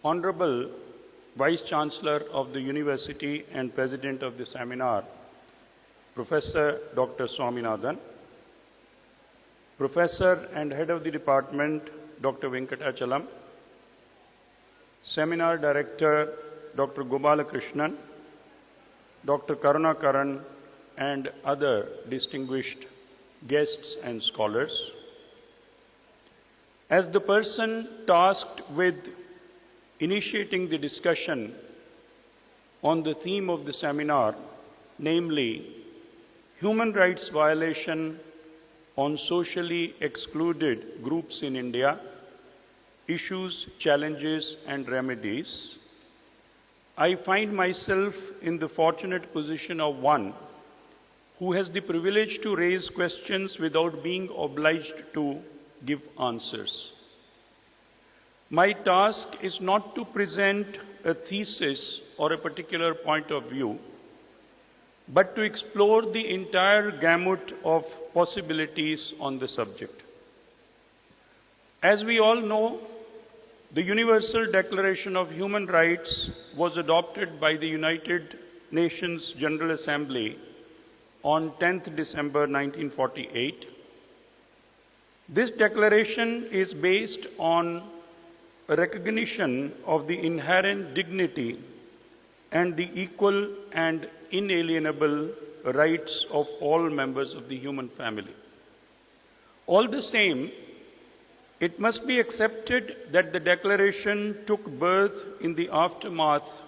Honorable Vice Chancellor of the University and President of the seminar, Professor Dr. Swaminathan, Professor and Head of the Department, Dr. Venkatachalam, Seminar Director, Dr. Gopalakrishnan, Dr. Karunakaran, and other distinguished guests and scholars. As the person tasked with initiating the discussion on the theme of the seminar, namely human rights violation on socially excluded groups in India, issues, challenges, and remedies, I find myself in the fortunate position of one who has the privilege to raise questions without being obliged to give answers. My task is not to present a thesis or a particular point of view, but to explore the entire gamut of possibilities on the subject. As we all know, the Universal Declaration of Human Rights was adopted by the United Nations General Assembly on 10th December 1948. This declaration is based on a recognition of the inherent dignity and the equal and inalienable rights of all members of the human family. All the same, it must be accepted that the declaration took birth in the aftermath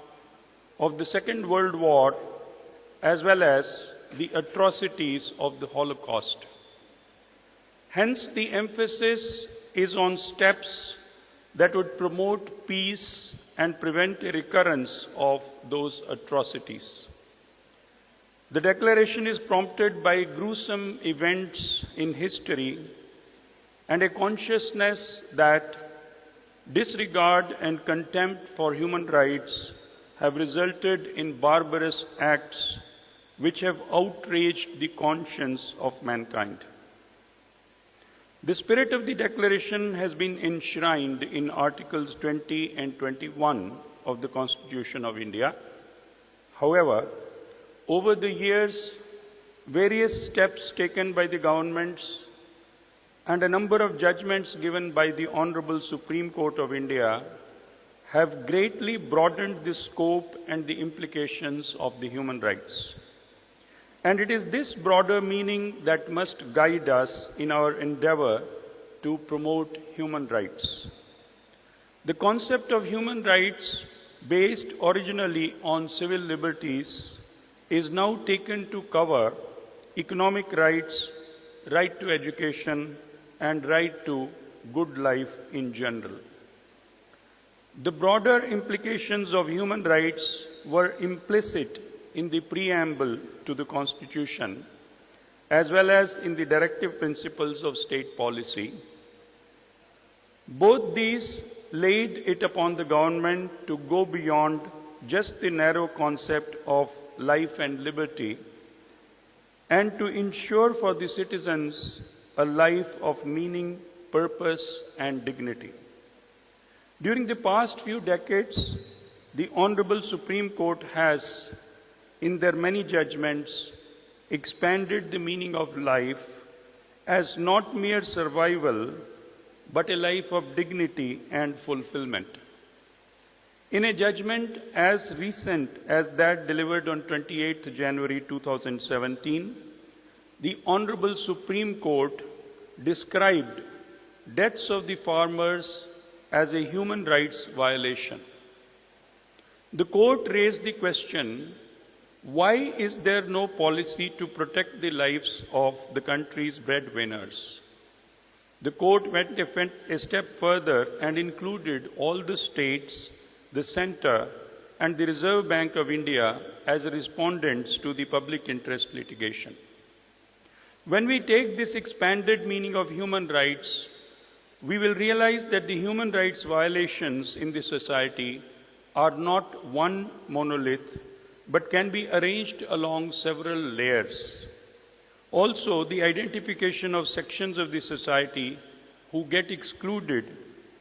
of the Second World War as well as the atrocities of the Holocaust. Hence, the emphasis is on steps that would promote peace and prevent a recurrence of those atrocities. The declaration is prompted by gruesome events in history and a consciousness that disregard and contempt for human rights have resulted in barbarous acts which have outraged the conscience of mankind. The spirit of the declaration has been enshrined in Articles 20 and 21 of the Constitution of India. However, over the years, various steps taken by the governments and a number of judgments given by the Honorable Supreme Court of India have greatly broadened the scope and the implications of the human rights. And it is this broader meaning that must guide us in our endeavor to promote human rights. The concept of human rights, based originally on civil liberties, is now taken to cover economic rights, right to education, and right to good life in general. The broader implications of human rights were implicit in the preamble to the Constitution, as well as in the directive principles of state policy. Both these laid it upon the government to go beyond just the narrow concept of life and liberty and to ensure for the citizens a life of meaning, purpose, and dignity. During the past few decades, the Honorable Supreme Court has, in their many judgments, expanded the meaning of life as not mere survival, but a life of dignity and fulfillment. In a judgment as recent as that delivered on 28th January 2017, the Honorable Supreme Court described deaths of the farmers as a human rights violation. The court raised the question, why is there no policy to protect the lives of the country's breadwinners? The court went a step further and included all the states, the centre, and the Reserve Bank of India as respondents to the public interest litigation. When we take this expanded meaning of human rights, we will realize that the human rights violations in the society are not one monolith, but can be arranged along several layers. Also, the identification of sections of the society who get excluded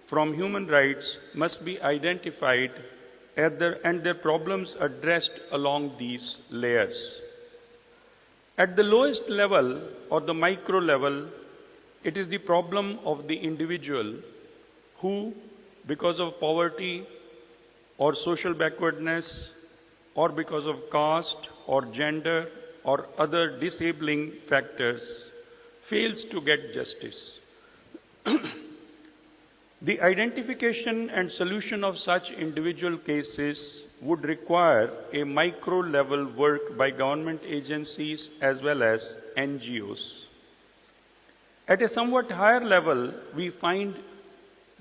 from human rights must be identified and their problems addressed along these layers. At the lowest level or the micro level, it is the problem of the individual who, because of poverty or social backwardness or because of caste or gender or other disabling factors, fails to get justice. The identification and solution of such individual cases would require a micro-level work by government agencies as well as NGOs. At a somewhat higher level, we find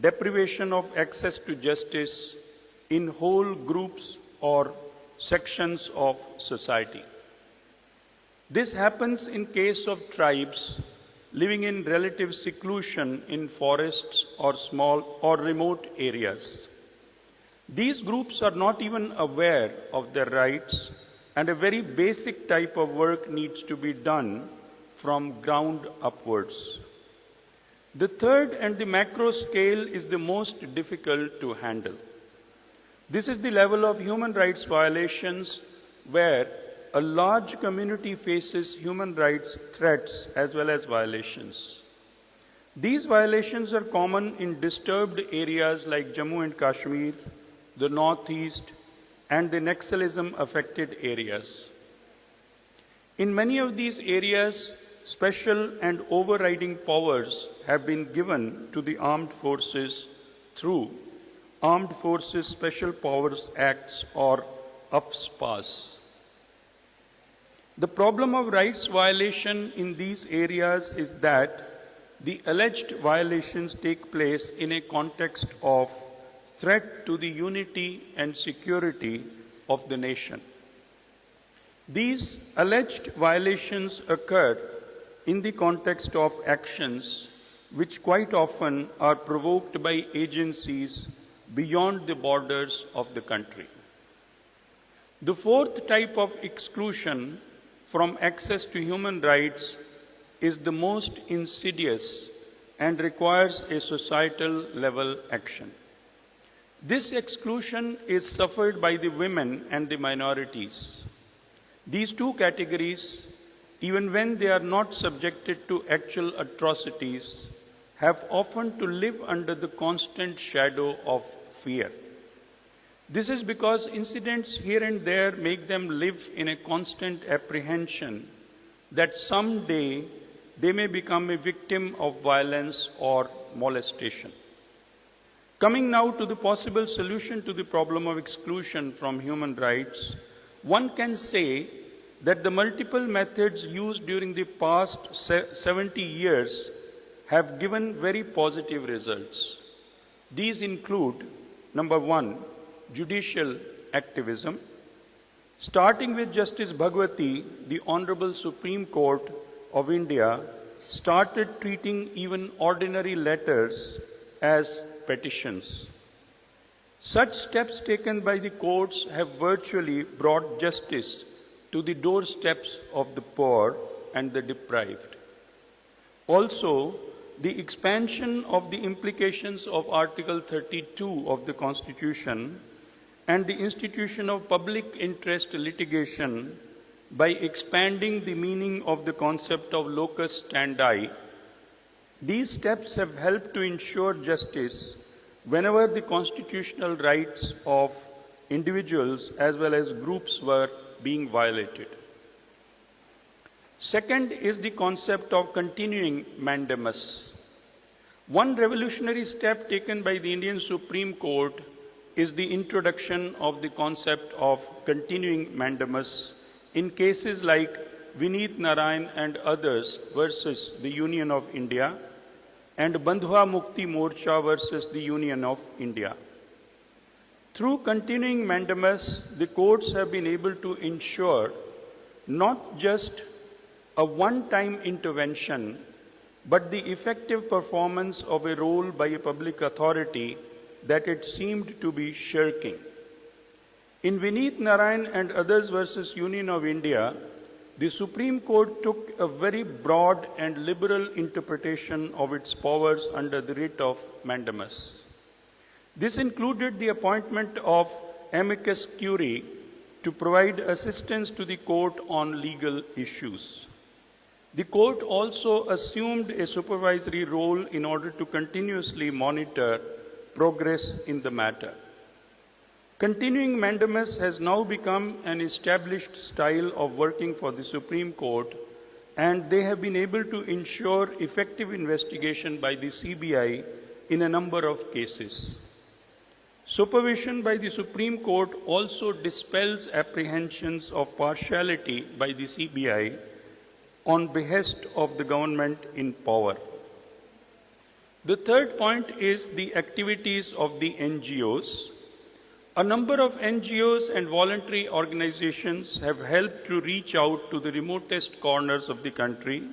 deprivation of access to justice in whole groups or sections of society. This happens in case of tribes living in relative seclusion in forests or small or remote areas. These groups are not even aware of their rights, and a very basic type of work needs to be done from ground upwards. The third and the macro scale is the most difficult to handle. This is the level of human rights violations where a large community faces human rights threats as well as violations. These violations are common in disturbed areas like Jammu and Kashmir, the Northeast, and the Naxalism affected areas. In many of these areas, special and overriding powers have been given to the armed forces through Armed Forces Special Powers Acts or AFSPAs. The problem of rights violation in these areas is that the alleged violations take place in a context of threat to the unity and security of the nation. These alleged violations occur in the context of actions which quite often are provoked by agencies beyond the borders of the country. The fourth type of exclusion from access to human rights is the most insidious and requires a societal level action. This exclusion is suffered by the women and the minorities. These two categories, even when they are not subjected to actual atrocities, have often to live under the constant shadow of fear. This is because incidents here and there make them live in a constant apprehension that someday they may become a victim of violence or molestation. Coming now to the possible solution to the problem of exclusion from human rights, one can say that the multiple methods used during the past 70 years have given very positive results. These include, number one, judicial activism. Starting with Justice Bhagwati, the Honorable Supreme Court of India started treating even ordinary letters as petitions. Such steps taken by the courts have virtually brought justice to the doorsteps of the poor and the deprived. Also, the expansion of the implications of Article 32 of the Constitution and the institution of public interest litigation by expanding the meaning of the concept of locus standi, these steps have helped to ensure justice whenever the constitutional rights of individuals as well as groups were being violated. Second is the concept of continuing mandamus. One revolutionary step taken by the Indian Supreme Court is the introduction of the concept of continuing mandamus in cases like Vineet Narayan and others versus the Union of India and Bandhwa Mukti Morcha versus the Union of India. Through continuing mandamus, the courts have been able to ensure not just a one-time intervention, but the effective performance of a role by a public authority that it seemed to be shirking. In Vineet Narayan and others versus Union of India, the Supreme Court took a very broad and liberal interpretation of its powers under the writ of mandamus. This included the appointment of amicus curiae to provide assistance to the court on legal issues. The court also assumed a supervisory role in order to continuously monitor progress in the matter. Continuing mandamus has now become an established style of working for the Supreme Court, and they have been able to ensure effective investigation by the CBI in a number of cases. Supervision by the Supreme Court also dispels apprehensions of partiality by the CBI on behest of the government in power. The third point is the activities of the NGOs. A number of NGOs and voluntary organizations have helped to reach out to the remotest corners of the country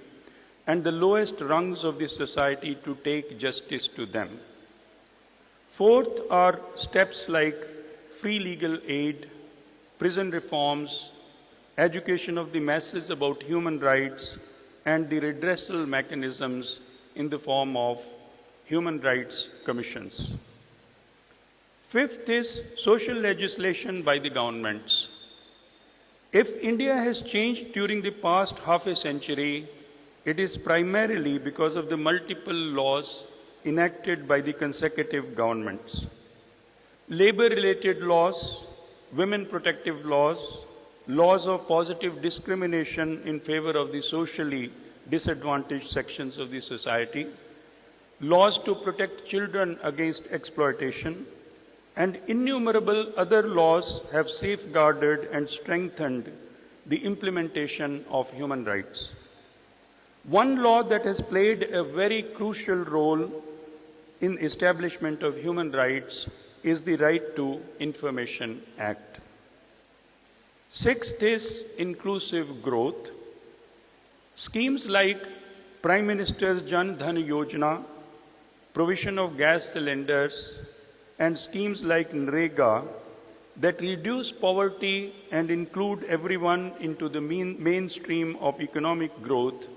and the lowest rungs of the society to take justice to them. Fourth are steps like free legal aid, prison reforms, education of the masses about human rights, and the redressal mechanisms in the form of human rights commissions. Fifth is social legislation by the governments. If India has changed during the past half a century, it is primarily because of the multiple laws enacted by the consecutive governments. Labor-related laws, women protective laws, laws of positive discrimination in favor of the socially disadvantaged sections of the society, laws to protect children against exploitation, and innumerable other laws have safeguarded and strengthened the implementation of human rights. One law that has played a very crucial role in establishment of human rights is the Right to Information Act. Sixth is inclusive growth. Schemes like Prime Minister's Jan Dhan Yojana, provision of gas cylinders, and schemes like NREGA that reduce poverty and include everyone into the mainstream of economic growth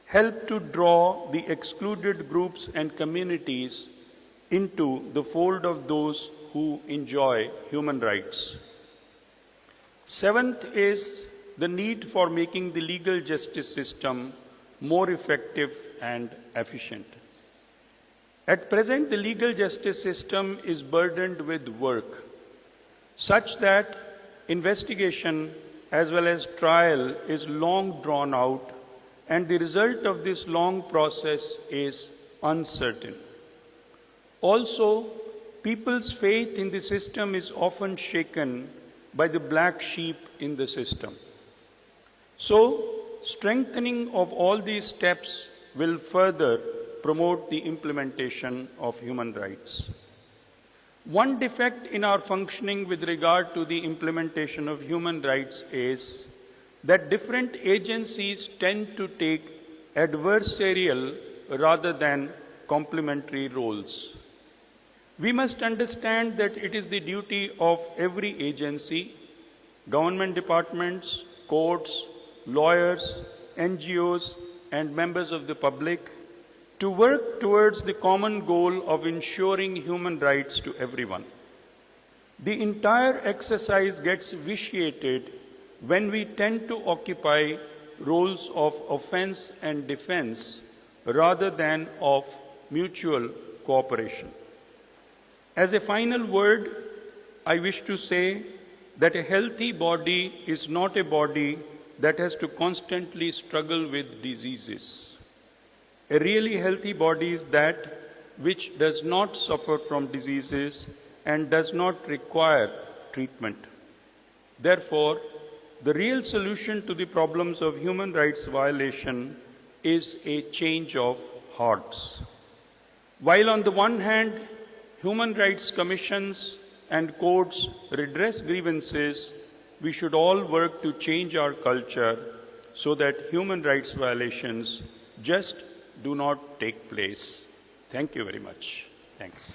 help to draw the excluded groups and communities into the fold of those who enjoy human rights. Seventh is the need for making the legal justice system more effective and efficient. At present, the legal justice system is burdened with work, such that investigation as well as trial is long drawn out, and the result of this long process is uncertain. Also, people's faith in the system is often shaken by the black sheep in the system. So, strengthening of all these steps will further promote the implementation of human rights. One defect in our functioning with regard to the implementation of human rights is that different agencies tend to take adversarial rather than complementary roles. We must understand that it is the duty of every agency, government departments, courts, lawyers, NGOs, and members of the public to work towards the common goal of ensuring human rights to everyone. The entire exercise gets vitiated when we tend to occupy roles of offense and defense rather than of mutual cooperation. As a final word, I wish to say that a healthy body is not a body that has to constantly struggle with diseases. A really healthy body is that which does not suffer from diseases and does not require treatment. Therefore, the real solution to the problems of human rights violation is a change of hearts. While on the one hand, human rights commissions and courts redress grievances, we should all work to change our culture so that human rights violations just do not take place. Thank you very much. Thanks.